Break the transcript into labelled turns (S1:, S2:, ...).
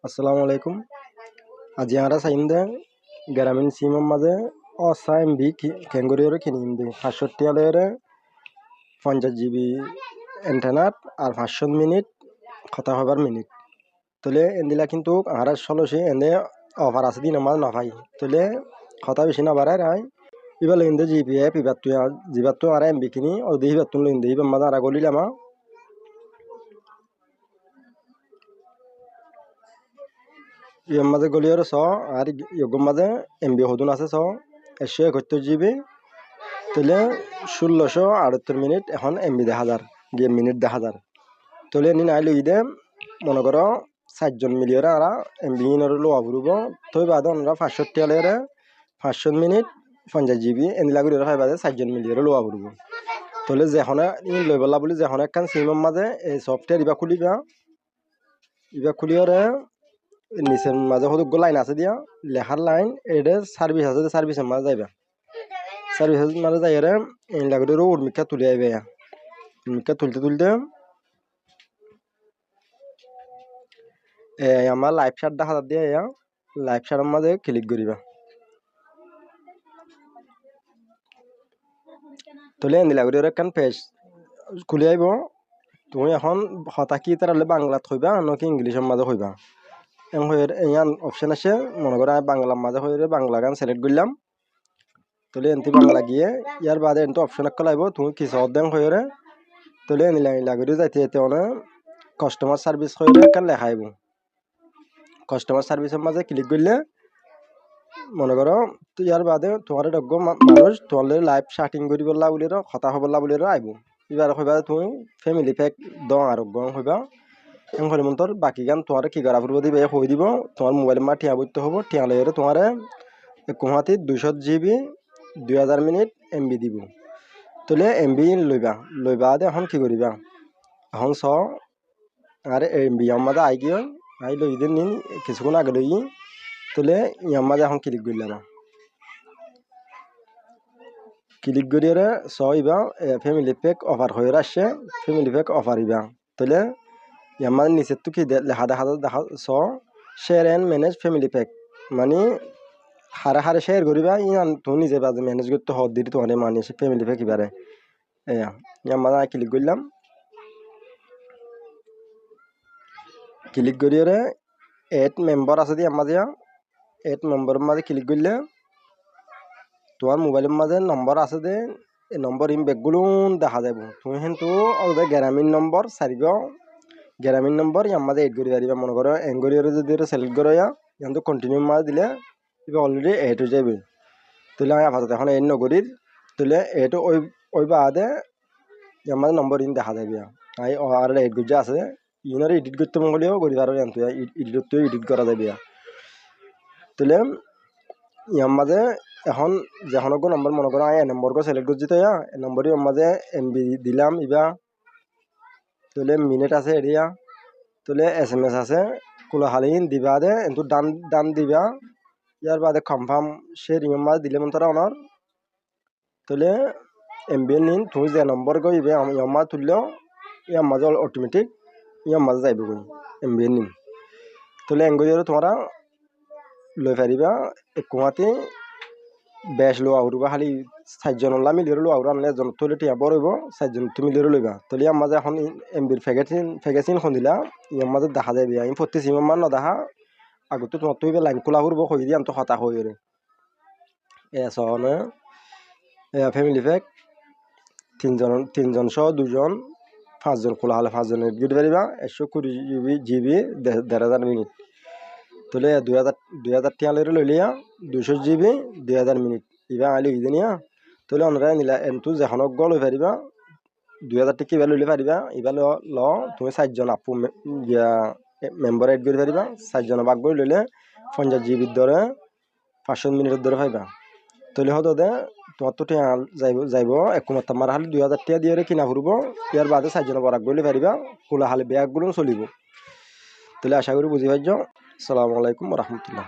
S1: আসসালামু আলাইকুম। আজি আমরা চাইম দে গ্রামীণ সিমের মাঝে অসা এমবি ক্যাঙ্গুরিওরে কিনিম দে 65 আলেরে 50 জিবি ইন্টারনেট আর 500 মিনিট কথা হবার মিনিট তোলে এন্দিলা কিন্তু আর 16 এনে অফার আছে দিন আমার না ভাই তোলে কথা বেশি না বাড়ায় রাই ইবা লইন্দে জিবি অ্যাপ জিবাতো আর এমবি কিনি ও দেহি বাতুন লইন্দে ইবা মাদা আর গলিলামা ইয়ের মাঝে গলিয়র স আর ইয়গম মাঝে এমবি হদুন আছে স 171 জিবি তোলে 1678 মিনিট এখন এমবি 1000 গেম মিনিট 1000 তোলে নি নাই লই দে মনে করো 4 জন মিলিয়রে আরা এমবি নর লো আবরুব তই বাদ আমরা 65 আলেরে 500 মিনিট 50 জিবি এনি লাগু রে ফাইবাদে 4 জন মিলিয়রে লো আবরুব তোলে যেহনে ই লই বলা বলি যেহনে একখান সিমের মাঝে এই সফটওয়্যার ইবা খুলিয়রে নিচের মাঝে কতগুলো লাইন আছে দিয়া লেখার লাইন এটা সার্ভিস আছে সার্ভিসের মাঝে যাইবা সার্ভিসের মাঝে যাই রে এই লাগরে উর্মিকা তুলে আইবে উর্মিকা তুলতে তুলতে আমার লাইভ শাট দেখা দিয়ে লাইভ শাটের মাঝে ক্লিক করিবা তুলে এনে লাগরে একখান পেজ খুলে আইব তুমি এখন হতা কি তার বাংলাত হইবা নাকি ইংলিশের মাঝে হইবা এম হয়ে ইয়ান অপশন আছে মনে করো বাংলার মাঝে হয়ে বাংলা গান সিলেক্ট করলাম তোলে এনতি বাংলা গিয়ে ইয়ার বাদে এনতো অপশন একটা লাইব তুমি কিছু অর্ধেক হয়ে তোলে এনে লাগরে যাইতে যেতে অনে কাস্টমার সার্ভিস হয়ে একটা লেখা আইব কাস্টমার সার্ভিসের মাঝে ক্লিক করলে মনে করো তো ইয়ার বাদে তোমার ডগ্য মানুষ তোমার লাইভ শার্টিং করি বললা বলি কথা হবলা বলি আইব এবার হইবা তুমি ফ্যামিলি প্যাক দ আর গম হইবা এম হলে মন্তর বাকি গান তোমার কি করা ফুরব দিবে হই দিব তোমার মোবাইল মা ঠিয়া বইতে হবো ঠিয়া লইরে তোমার কুহাতি 200 জিবি 2000 মিনিট এমবি দিব তোলে এমবি লইবা দে এখন কি করিবা এখন চ আর এমবি আমাদের আই গিয়ে আই লই দিন নিন কিছুক্ষণ আগে লই তোলে ইয়ার মাঝে এখন ক্লিক করলাম ক্লিক করিয়ে চ ইবা ফ্যামিলি প্যাক অফার হয়ে আসছে ফ্যামিলি প্যাক অফার ইবা তোলে ইয়ার মাঝে নিচের তো কি লেখা দেখা চ share and manage family pack মানে হারে হারে শেয়ার করিবা ইয়ান তুমি নিজে বাজে ম্যানেজ করতে হদ দিদি তোমার মানে ফ্যামিলি প্যাক ইবারে ইয়ার মাঝে ক্লিক করলাম ক্লিক করিয়ে এড মেম্বার আছে দিয়ে মাঝে এড মেম্বারের মাঝে ক্লিক করলে তোমার মোবাইলের মাঝে নম্বর আছে দে এই নম্বর ইম ব্যাগগুলো দেখা যাব তুমি কিন্তু ওদের গ্রামীণ নম্বর সারিব গ্রামীণ নম্বর ইয়ার মাঝে এড করে পারিবা মনে করো এনগরিয়ারে যদি সিলেক্ট করো ইয়ান তো কন্টিনিউ মাঝে দিলে এবার অলরেডি এড হয়ে যাবে তাহলে আমি আপাতত এখন এড নগরীর তাহলে এড ওই বাদে ইয়ার মাঝে নম্বর ইন দেখা যাবে আই আর এড গুজা আছে ইনার এডিট করতে মঙ্গলেও করি পারো জানতো এডিট করা যাবে তাহলে ইয়ার মাঝে এখন যখন নম্বর মনে করো এ নম্বরকে সিলেক্ট করছি তো এ নম্বরই মাঝে এমবি দিলাম ইবা তাহলে মিনিট আছে এরিয়া তাহলে SMS আছে কোলাহালিন দিবা দে কিন্তু দান দিবা ইয়ার বাদে কনফার্ম সে রিং মাঝে দিলে মন তারা অনার তাহলে এমবি নিন তুমি যে নম্বর গো ইবে ইয়ার মাঝে তুললেও ইয়ার মাঝে অটোমেটিক ইয়ার মাঝে যাইব গই এমবি নিন তাহলে এঙ্গরিয়ারে তোমরা লই পারিবা কুমাতে বেশ লো আউরবা খালি 4 জন মিলিয়ে লো আউর আনলে জন তোলে টিয়া বড় হইব 4 জন তুমি লিয়ে লইবা তাহলে ইয়ার মাঝে এখন এমবির ফেগেসিন খন দিলা ইয়ার মাঝে দেখা যাবে আমি প্রতি সিমের মান না দেখা আগতে তোমার তুই লাইন খোলা করব কই দিয়াম তো হতা হই রে সনে ফ্যামিলি প্যাক 3 জন সহ 2 জন 5 জন খোলা হলে 5 জনের গিট পারিবা 120 জিবি 1000 মিনিট তাহলে 2000 টিয়া লইলিয়া 200 জিবি 2000 মিনিট ইবা আলি ইদিনিয়া তাহলে অনরা নিলা এনটু যেখনক গল হই পারিবা 2000 টিকি ভ্যালু লইলে পারিবা ইবা ল তুমি 4 জন আপু মেম্বার এড করে পারিবা 4 জন ভাগ করে লইলে 50 জিবি ধরে 500 মিনিটের ধরে পাইবা তাহলে হতো দে তোমার তো টিয়া যাইব একমাত্র আমার হালি 2000 টিয়া দিয়ে কিনা ফুরব ইয়ার বাদে 4 জন ভাগ করলে পারিবা কোলা হালি ব্যাগগুলো চলিব তাহলে আশা করি বুঝি পাইছ। আসসালামু আলাইকুম রহমতুল্লাহ।